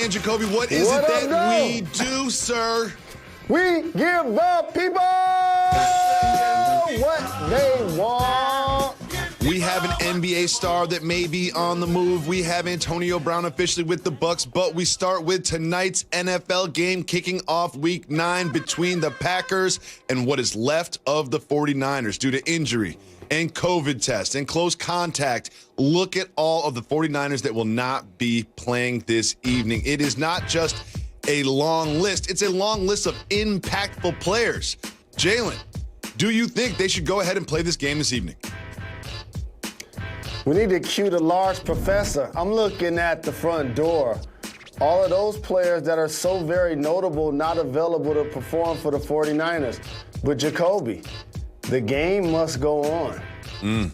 Jalen Jacoby, what is it that we do, sir? We give the people what they want. We have an NBA star that may be on the move. We have Antonio Brown officially with the Bucks, but we start with tonight's NFL game kicking off Week 9 between the Packers and what is left of the 49ers due to injury and COVID test and close contact. Look at all of the 49ers that will not be playing this evening. It is not just a long list. It's a long list of impactful players. Jalen, do you think they should go ahead and play this game this evening? We need to cue the large professor. I'm looking at the front door. All of those players that are so very notable, not available to perform for the 49ers. But Jacoby, the game must go on.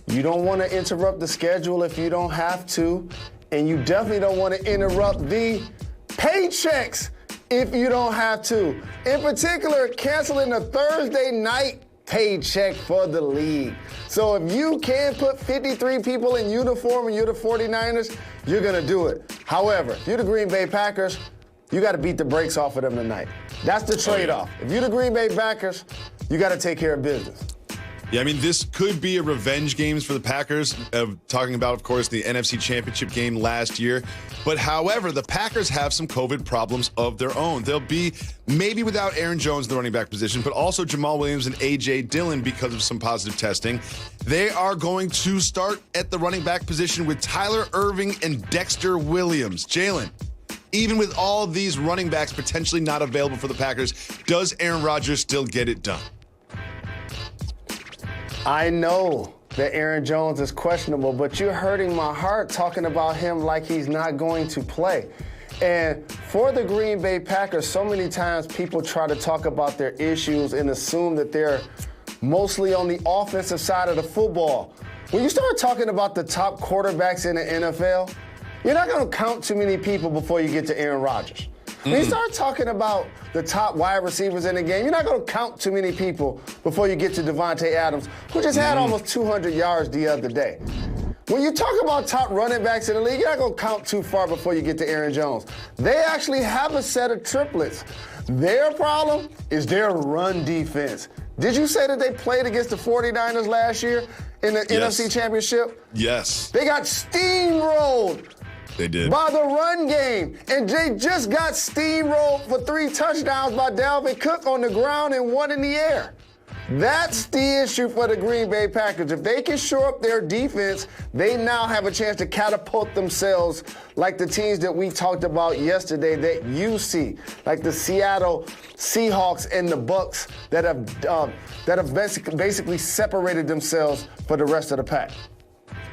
You don't want to interrupt the schedule if you don't have to, and you definitely don't want to interrupt the paychecks if you don't have to. In particular, canceling a Thursday night paycheck for the league. So if you can put 53 people in uniform and you're the 49ers, you're going to do it. However, if you're the Green Bay Packers, you got to beat the brakes off of them tonight. That's the trade-off. If you're the Green Bay Packers, you got to take care of business. Yeah, I mean, this could be a revenge games for the Packers, talking about, of course, the NFC Championship game last year. But however, the Packers have some COVID problems of their own. They'll be maybe without Aaron Jones in the running back position, but also Jamal Williams and A.J. Dillon because of some positive testing. They are going to start at the running back position with Tyler Irving and Dexter Williams. Jalen, even with all of these running backs potentially not available for the Packers, does Aaron Rodgers still get it done? I know that Aaron Jones is questionable, but you're hurting my heart talking about him like he's not going to play. And for the Green Bay Packers, so many times people try to talk about their issues and assume that they're mostly on the offensive side of the football. When you start talking about the top quarterbacks in the NFL, you're not going to count too many people before you get to Aaron Rodgers. When you start talking about the top wide receivers in the game, you're not going to count too many people before you get to Devontae Adams, who just had almost 200 yards the other day. When you talk about top running backs in the league, you're not going to count too far before you get to Aaron Jones. They actually have a set of triplets. Their problem is their run defense. Did you say that they played against the 49ers last year in the NFC Championship? Yes. They got steamrolled. They did. By the run game. And they just got steamrolled for 3 touchdowns by Dalvin Cook on the ground and 1 in the air. That's the issue for the Green Bay Packers. If they can shore up their defense, they now have a chance to catapult themselves like the teams that we talked about yesterday that you see, like the Seattle Seahawks and the Bucks that have basically separated themselves for the rest of the pack.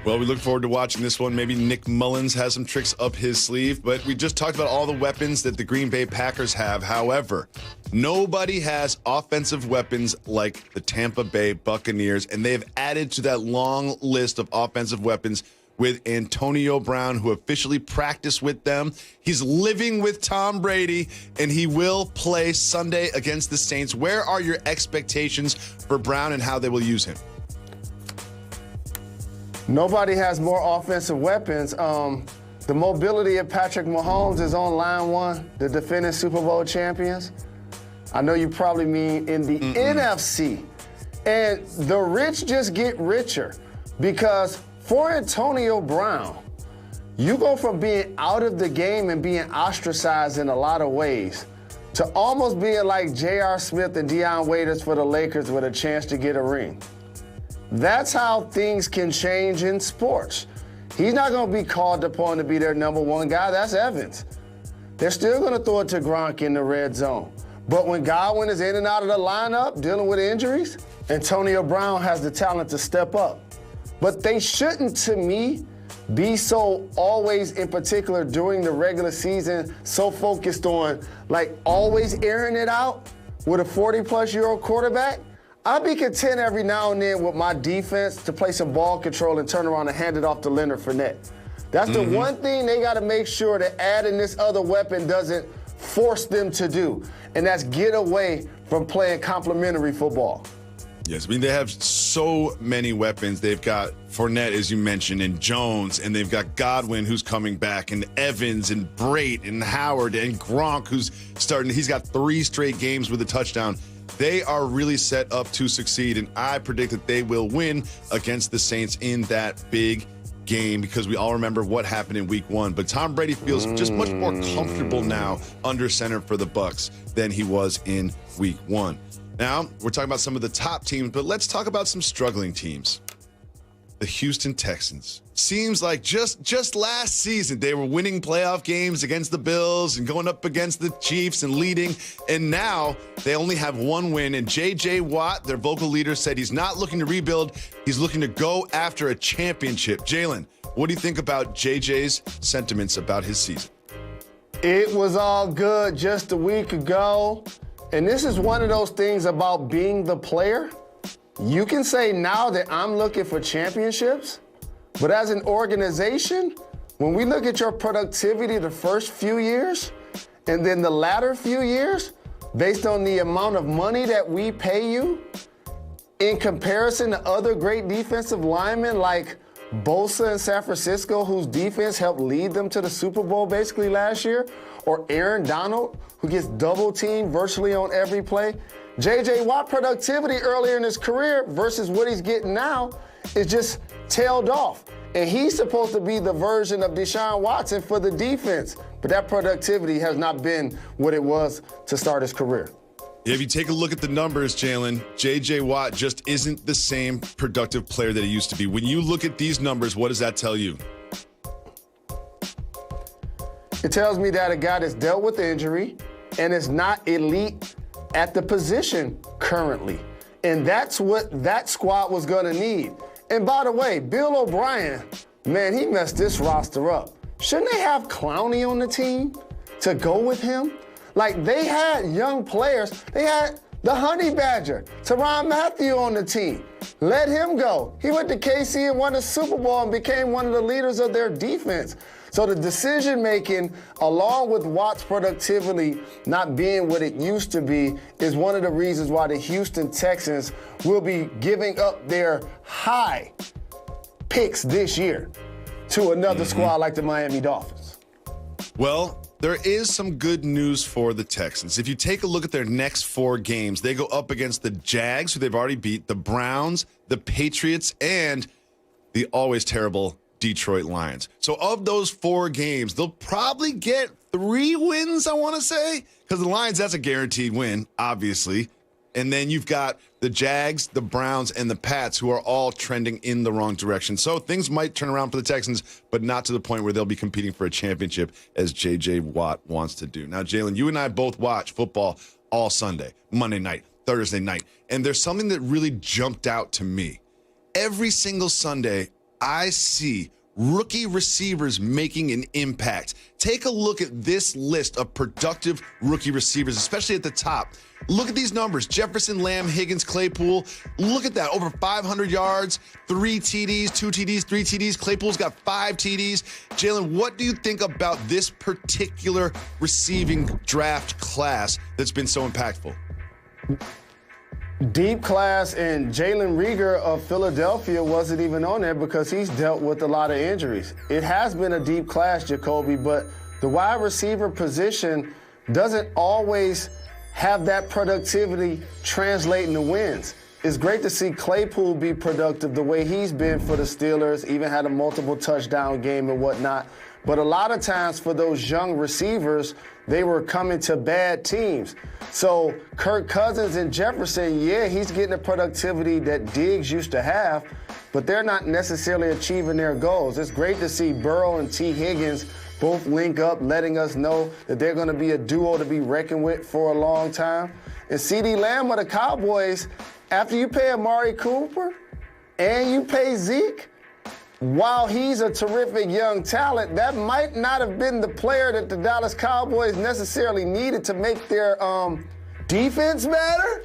Well, we look forward to watching this one. Maybe Nick Mullins has some tricks up his sleeve, but we just talked about all the weapons that the Green Bay Packers have. However, nobody has offensive weapons like the Tampa Bay Buccaneers, and they've added to that long list of offensive weapons with Antonio Brown, who officially practiced with them. He's living with Tom Brady, and he will play Sunday against the Saints. Where are your expectations for Brown and how they will use him? Nobody has more offensive weapons. The mobility of Patrick Mahomes is on line 1, the defending Super Bowl champions. I know you probably mean in the NFC. And the rich just get richer because for Antonio Brown, you go from being out of the game and being ostracized in a lot of ways to almost being like J.R. Smith and Deion Waiters for the Lakers with a chance to get a ring. That's how things can change in sports. He's not going to be called upon to be their number 1 guy. That's Evans. They're still going to throw it to Gronk in the red zone. But when Godwin is in and out of the lineup dealing with injuries, Antonio Brown has the talent to step up. But they shouldn't, to me, be so always, in particular during the regular season, so focused on like always airing it out with a 40-plus-year-old quarterback. I'll be content every now and then with my defense to play some ball control and turn around and hand it off to Leonard Fournette. That's the one thing they got to make sure that adding this other weapon doesn't force them to do, and that's get away from playing complementary football. Yes, I mean, they have so many weapons. They've got Fournette, as you mentioned, and Jones, and they've got Godwin, who's coming back, and Evans, and Brait, and Howard, and Gronk, who's starting. He's got 3 straight games with a touchdown. They are really set up to succeed, and I predict that they will win against the Saints in that big game, because we all remember what happened in week 1. But Tom Brady feels just much more comfortable now under center for the Bucs than he was in week 1. Now, we're talking about some of the top teams, but let's talk about some struggling teams. The Houston Texans. Seems like just last season, they were winning playoff games against the Bills and going up against the Chiefs and leading. And now they only have 1 win. And J.J. Watt, their vocal leader, said he's not looking to rebuild. He's looking to go after a championship. Jalen, what do you think about J.J.'s sentiments about his season? It was all good just a week ago. And this is one of those things about being the player. You can say now that I'm looking for championships, but as an organization, when we look at your productivity the first few years and then the latter few years, based on the amount of money that we pay you, in comparison to other great defensive linemen like Bosa in San Francisco, whose defense helped lead them to the Super Bowl basically last year, or Aaron Donald, who gets double-teamed virtually on every play. J.J. Watt productivity earlier in his career versus what he's getting now is just tailed off. And he's supposed to be the version of Deshaun Watson for the defense. But that productivity has not been what it was to start his career. If you take a look at the numbers, Jalen, J.J. Watt just isn't the same productive player that he used to be. When you look at these numbers, what does that tell you? It tells me that a guy that's dealt with injury and is not elite at the position currently. And that's what that squad was going to need. And by the way, Bill O'Brien, man, he messed this roster up. Shouldn't they have Clowney on the team to go with him? Like, they had young players. They had the Honey Badger, Tyrann Mathieu on the team. Let him go. He went to KC and won the Super Bowl and became one of the leaders of their defense. So the decision-making, along with Watt's productivity not being what it used to be, is one of the reasons why the Houston Texans will be giving up their high picks this year to another squad like the Miami Dolphins. Well, there is some good news for the Texans. If you take a look at their next 4 games, they go up against the Jags, who they've already beat, the Browns, the Patriots, and the always terrible Detroit Lions. So of those 4 games, they'll probably get 3 wins, I want to say, because the Lions, that's a guaranteed win, obviously. And then you've got the Jags, the Browns, and the Pats, who are all trending in the wrong direction. So things might turn around for the Texans, but not to the point where they'll be competing for a championship as J.J. Watt wants to do. Now, Jalen, you and I both watch football all Sunday, Monday night, Thursday night, and there's something that really jumped out to me. Every single Sunday, I see rookie receivers making an impact. Take a look at this list of productive rookie receivers, especially at the top. Look at these numbers. Jefferson, Lamb, Higgins, Claypool. Look at that. Over 500 yards, 3 TDs, 2 TDs, 3 TDs. Claypool's got 5 TDs. Jalen, what do you think about this particular receiving draft class that's been so impactful? Deep class, and Jalen Reagor of Philadelphia wasn't even on there because he's dealt with a lot of injuries. It has been a deep class, Jacoby, but the wide receiver position doesn't always have that productivity translate into wins. It's great to see Claypool be productive the way he's been for the Steelers, even had a multiple touchdown game and whatnot. But a lot of times for those young receivers, they were coming to bad teams. So Kirk Cousins and Jefferson, yeah, he's getting the productivity that Diggs used to have, but they're not necessarily achieving their goals. It's great to see Burrow and T. Higgins both link up, letting us know that they're going to be a duo to be reckoned with for a long time. And CeeDee Lamb of the Cowboys, after you pay Amari Cooper and you pay Zeke, while he's a terrific young talent, that might not have been the player that the Dallas Cowboys necessarily needed to make their defense better,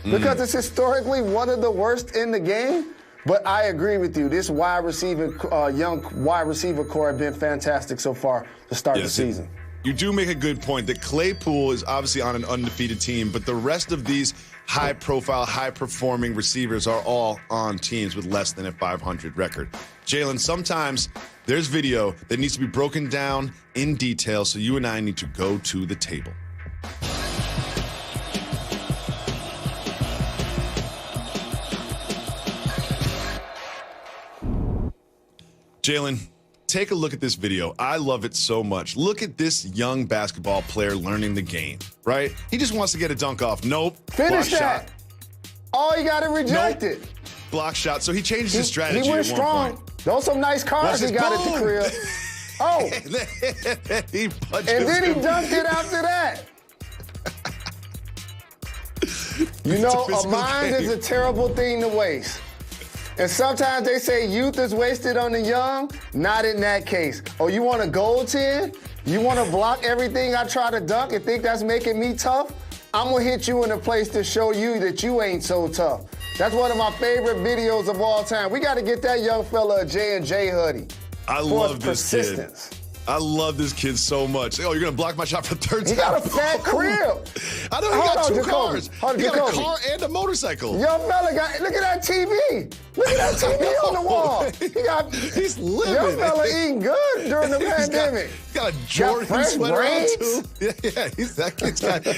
because it's historically one of the worst in the game. But I agree with you. This young wide receiver core have been fantastic so far to start the season. You do make a good point that Claypool is obviously on an undefeated team, but the rest of these high-profile, high-performing receivers are all on teams with less than a 500 record. Jalen, sometimes there's video that needs to be broken down in detail, so you and I need to go to the table. Jalen, take a look at this video. I love it so much. Look at this young basketball player learning the game, right? He just wants to get a dunk off. Nope. Finish that. Shot. Oh, you got to reject it. Block shot. So he changed his strategy. He went at one strong. point. Those some nice cars he got at the crib. Oh. He and then he dunked it after that. You know, a mind is a terrible thing to waste. And sometimes they say youth is wasted on the young. Not in that case. Oh, you want a gold 10? You want to block everything I try to dunk and think that's making me tough? I'm going to hit you in a place to show you that you ain't so tough. That's one of my favorite videos of all time. We got to get that young fella a J&J hoodie. I love this kid. I love this kid so much. Oh, you're going to block my shot for third time? He got a fat crib. I know he got two cars. He got a car and a motorcycle. Young fella look at that TV. Look at that TV on the wall. He's living. Young fella eating good during the pandemic. He's got a Jordan sweater on, too. Yeah,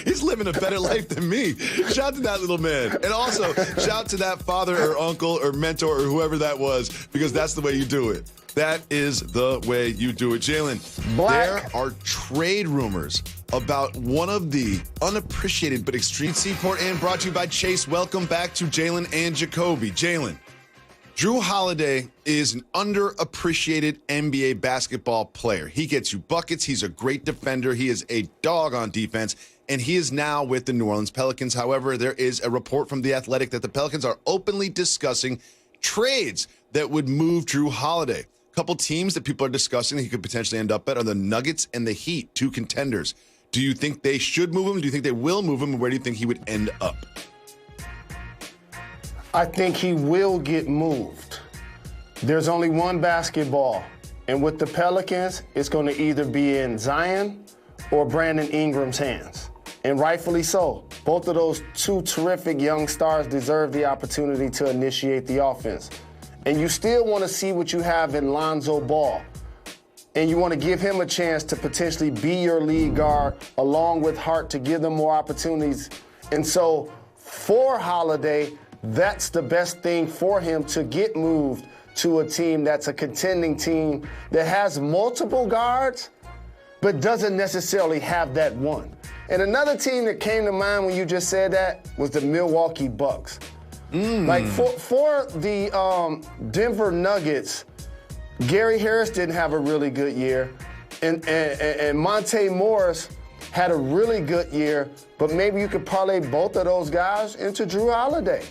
he's living a better life than me. Shout out to that little man. And also, shout out to that father or uncle or mentor or whoever that was, because that's the way you do it. That is the way you do it. Jalen, there are trade rumors about one of the unappreciated but extreme Seaport and brought to you by Chase. Welcome back to Jalen and Jacoby. Jalen, Jrue Holiday is an underappreciated NBA basketball player. He gets you buckets. He's a great defender. He is a dog on defense, and he is now with the New Orleans Pelicans. However, there is a report from The Athletic that the Pelicans are openly discussing trades that would move Jrue Holiday. Couple teams that people are discussing that he could potentially end up at are the Nuggets and the Heat, two contenders. Do you think they should move him? Do you think they will move him? And where do you think he would end up? I think he will get moved. There's only one basketball. And with the Pelicans, it's going to either be in Zion or Brandon Ingram's hands. And rightfully so. Both of those two terrific young stars deserve the opportunity to initiate the offense. And you still want to see what you have in Lonzo Ball. And you want to give him a chance to potentially be your lead guard along with Hart to give them more opportunities. And so for Holiday, that's the best thing for him to get moved to a team that's a contending team that has multiple guards but doesn't necessarily have that one. And another team that came to mind when you just said that was the Milwaukee Bucks. Like for the Denver Nuggets, Gary Harris didn't have a really good year, and Monte Morris had a really good year, but maybe you could parlay both of those guys into Jrue Holiday.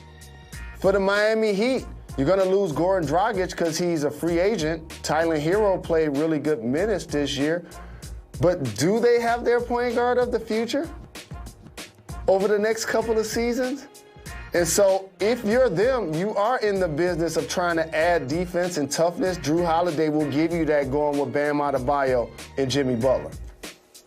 For the Miami Heat, you're going to lose Goran Dragic because he's a free agent. Tyler Hero played really good minutes this year, but do they have their point guard of the future over the next couple of seasons? And so if you're them, you are in the business of trying to add defense and toughness. Jrue Holiday will give you that going with Bam Adebayo and Jimmy Butler.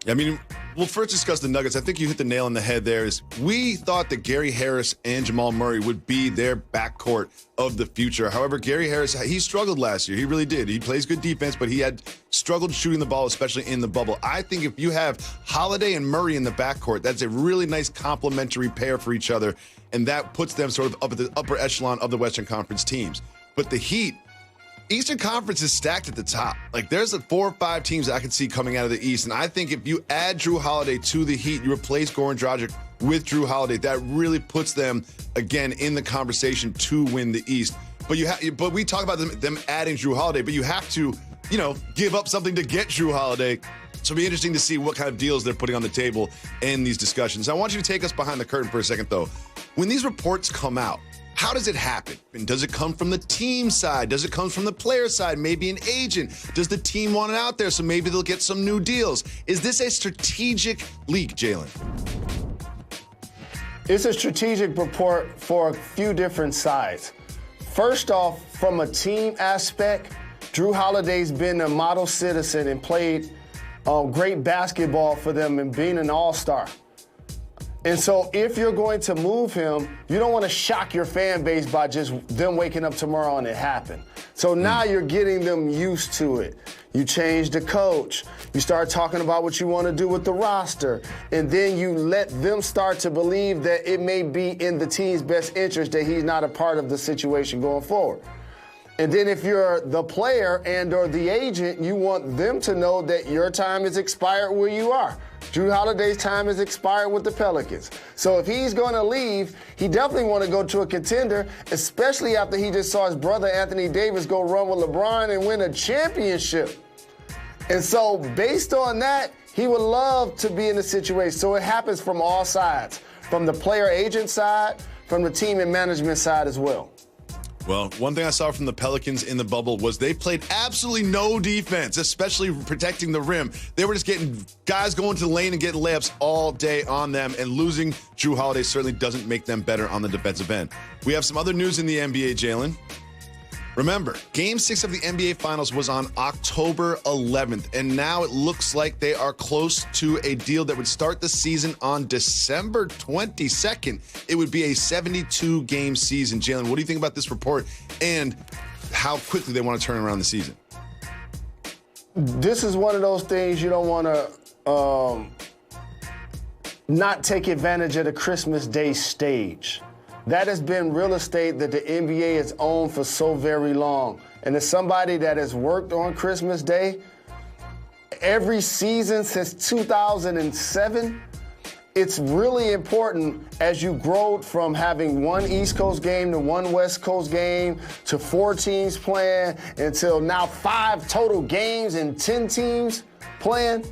I mean, we'll first discuss the Nuggets. I think you hit the nail on the head there. We thought that Gary Harris and Jamal Murray would be their backcourt of the future. However, Gary Harris, he struggled last year. He really did. He plays good defense, but he had struggled shooting the ball, especially in the bubble. I think if you have Holiday and Murray in the backcourt, that's a really nice complementary pair for each other, and that puts them sort of up at the upper echelon of the Western Conference teams. But the Heat, Eastern Conference is stacked at the top. Like, there's 4 or 5 teams that I can see coming out of the East, and I think if you add Jrue Holiday to the Heat, you replace Goran Dragic with Jrue Holiday, that really puts them, again, in the conversation to win the East. But we talk about them adding Jrue Holiday, but you have to, give up something to get Jrue Holiday. So it'll be interesting to see what kind of deals they're putting on the table in these discussions. I want you to take us behind the curtain for a second, though. When these reports come out, how does it happen? And does it come from the team side? Does it come from the player side? Maybe an agent? Does the team want it out there so maybe they'll get some new deals? Is this a strategic leak, Jalen? It's a strategic report for a few different sides. First off, from a team aspect, Jrue Holiday's been a model citizen and played great basketball for them and being an all-star. And so if you're going to move him, you don't want to shock your fan base by just them waking up tomorrow and it happened. So now you're getting them used to it. You change the coach. You start talking about what you want to do with the roster. And then you let them start to believe that it may be in the team's best interest that he's not a part of the situation going forward. And then if you're the player and or the agent, you want them to know that your time is expired where you are. Drew Holiday's time is expired with the Pelicans. So if he's going to leave, he definitely want to go to a contender, especially after he just saw his brother Anthony Davis go run with LeBron and win a championship. And so based on that, he would love to be in the situation. So it happens from all sides, from the player agent side, from the team and management side as well. Well, one thing I saw from the Pelicans in the bubble was they played absolutely no defense, especially protecting the rim. They were just getting guys going to the lane and getting layups all day on them, and losing Drew Holiday certainly doesn't make them better on the defensive end. We have some other news in the NBA, Jalen. Remember, Game 6 of the NBA Finals was on October 11th, and now it looks like they are close to a deal that would start the season on December 22nd. It would be a 72-game season. Jalen, what do you think about this report and how quickly they want to turn around the season? This is one of those things you don't want to not take advantage of the Christmas Day stage. That has been real estate that the NBA has owned for so very long. And as somebody that has worked on Christmas Day every season since 2007, it's really important as you grow from having one East Coast game to one West Coast game to 4 teams playing until now 5 total games and 10 teams playing.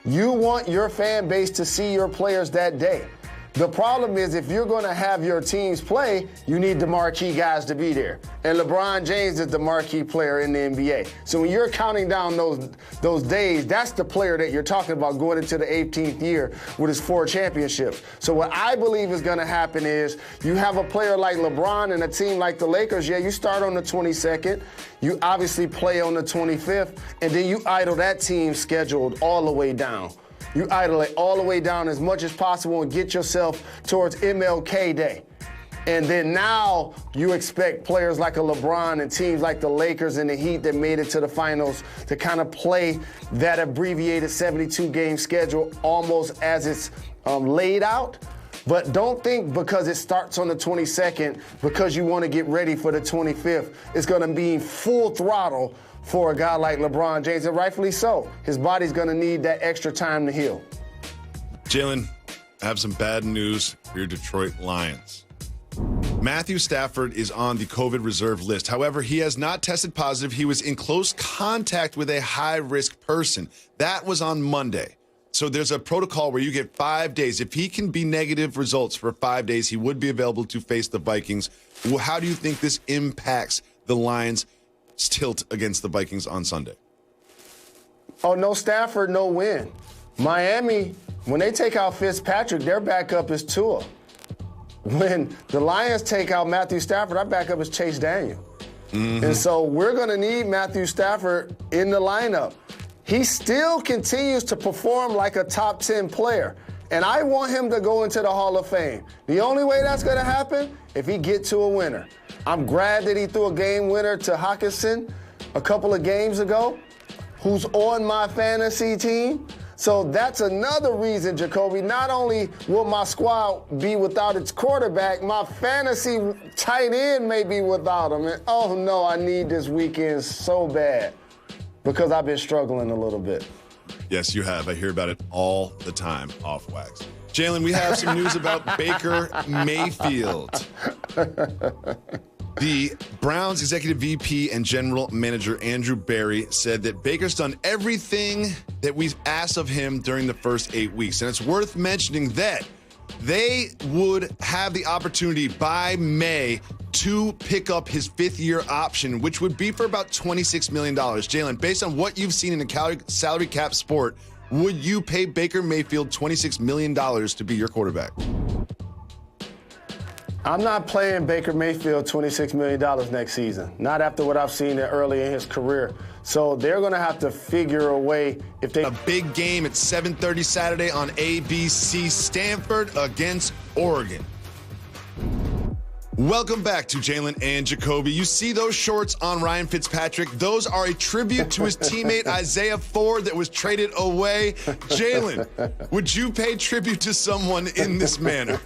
You want your fan base to see your players that day. The problem is if you're going to have your teams play, you need the marquee guys to be there. And LeBron James is the marquee player in the NBA. So when you're counting down those days, that's the player that you're talking about going into the 18th year with his 4 championships. So what I believe is going to happen is you have a player like LeBron and a team like the Lakers. Yeah, you start on the 22nd. You obviously play on the 25th. And then you idle that team scheduled all the way down. You idle it all the way down as much as possible and get yourself towards MLK Day. And then now you expect players like a LeBron and teams like the Lakers and the Heat that made it to the finals to kind of play that abbreviated 72-game schedule almost as it's laid out. But don't think because it starts on the 22nd, because you want to get ready for the 25th, it's going to be full throttle for a guy like LeBron James, and rightfully so. His body's going to need that extra time to heal. Jalen, I have some bad news for your Detroit Lions. Matthew Stafford is on the COVID reserve list. However, he has not tested positive. He was in close contact with a high-risk person. That was on Monday. So there's a protocol where you get 5 days. If he can be negative results for 5 days, he would be available to face the Vikings. Well, how do you think this impacts the Lions' tilt against the Vikings on Sunday? Oh, no Stafford, no win. Miami, when they take out Fitzpatrick, their backup is Tua. When the Lions take out Matthew Stafford, our backup is Chase Daniel. And so we're going to need Matthew Stafford in the lineup. He still continues to perform like a top 10 player. And I want him to go into the Hall of Fame. The only way that's going to happen, if he gets to a winner. I'm glad that he threw a game winner to Hawkinson a couple of games ago, who's on my fantasy team. So that's another reason, Jacoby. Not only will my squad be without its quarterback, my fantasy tight end may be without him. And oh no, I need this weekend so bad because I've been struggling a little bit. Yes, you have. I hear about it all the time off Wax. Jalen, we have some news about Baker Mayfield. The Browns executive VP and general manager Andrew Berry said that Baker's done everything that we've asked of him during the first 8 weeks. And it's worth mentioning that they would have the opportunity by May to pick up his 5th-year option, which would be for about $26 million. Jalen, based on what you've seen in a salary cap sport, would you pay Baker Mayfield $26 million to be your quarterback? I'm not playing Baker Mayfield $26 million next season, not after what I've seen early in his career. So they're going to have to figure a way if they... A big game at 7:30 Saturday on ABC, Stanford against Oregon. Welcome back to Jalen and Jacoby. You see those shorts on Ryan Fitzpatrick? Those are a tribute to his teammate Isaiah Ford that was traded away. Jalen, would you pay tribute to someone in this manner?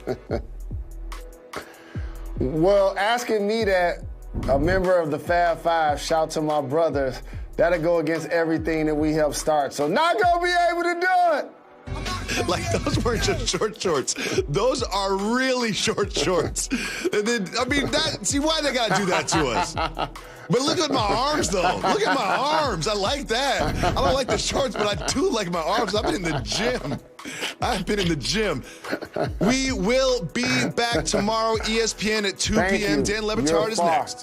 Well, asking me that, a member of the Fab Five, shout to my brothers, that'll go against everything that we helped start. So not gonna be able to do it. Like, those weren't just short shorts. Those are really short shorts. And then, I mean, see why they gotta do that to us. But look at my arms, though. Look at my arms. I like that. I don't like the shorts, but I do like my arms. I've been in the gym. I've been in the gym. We will be back tomorrow, ESPN at 2 p.m. Dan Le Batard is next.